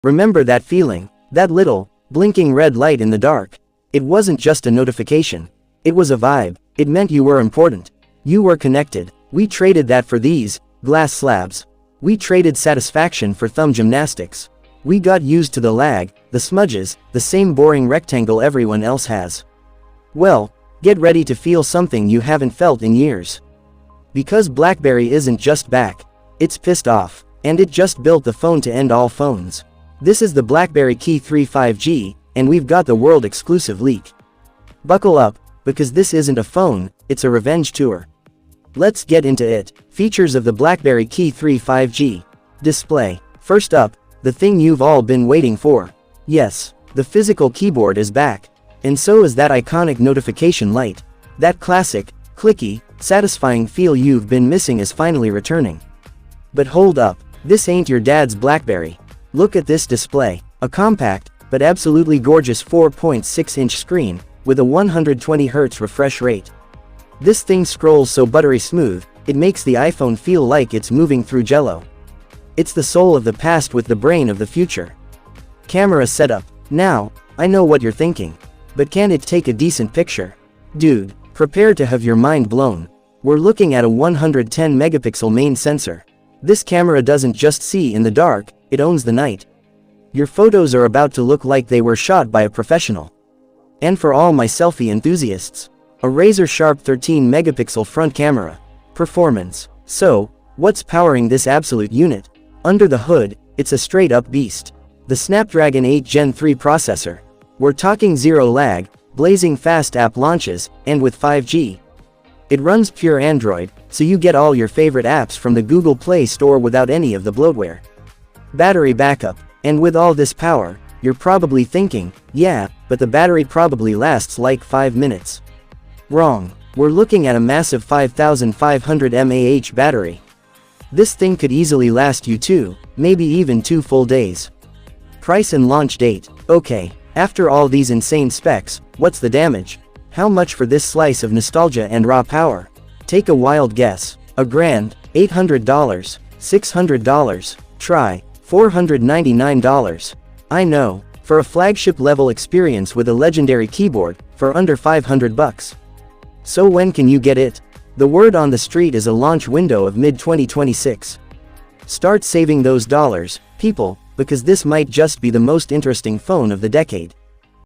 Remember that feeling? That little, blinking red light in the dark? It wasn't just a notification. It was a vibe. It meant you were important. You were connected. We traded that for these glass slabs. We traded satisfaction for thumb gymnastics. We got used to the lag, the smudges, the same boring rectangle everyone else has. Well, get ready to feel something you haven't felt in years. Because BlackBerry isn't just back. It's pissed off. And it just built the phone to end all phones. This is the BlackBerry Key 3 5G, and we've got the world exclusive leak. Buckle up, because this isn't a phone, it's a revenge tour. Let's get into it. Features of the BlackBerry Key 3 5G. Display. First up, the thing you've all been waiting for. Yes, the physical keyboard is back. And so is that iconic notification light. That classic, clicky, satisfying feel you've been missing is finally returning. But hold up, this ain't your dad's BlackBerry. Look at this display. A compact, but absolutely gorgeous 4.6-inch screen, with a 120Hz refresh rate. This thing scrolls so buttery smooth, it makes the iPhone feel like it's moving through jello. It's the soul of the past with the brain of the future. Camera setup. Now, I know what you're thinking. But can it take a decent picture? Dude, prepare to have your mind blown. We're looking at a 110-megapixel main sensor. This camera doesn't just see in the dark, it owns the night. Your photos are about to look like they were shot by a professional. And for all my selfie enthusiasts, a razor-sharp 13-megapixel front camera. Performance. So, what's powering this absolute unit? Under the hood, it's a straight-up beast. The Snapdragon 8 Gen 3 processor. We're talking zero lag, blazing fast app launches, and with 5G. It runs pure Android, so you get all your favorite apps from the Google Play Store without any of the bloatware. Battery backup. And with all this power, you're probably thinking, yeah, but the battery probably lasts like 5 minutes. Wrong. We're looking at a massive 5500 mAh battery. This thing could easily last you 2, maybe even 2 full days. Price and launch date. Okay, after all these insane specs, what's the damage? How much for this slice of nostalgia and raw power? Take a wild guess. $1,000, $800, $600, try $499. I know, for a flagship level experience with a legendary keyboard, for under $500. So when can you get it? The word on the street is a launch window of mid-2026. Start saving those dollars, people, because this might just be the most interesting phone of the decade.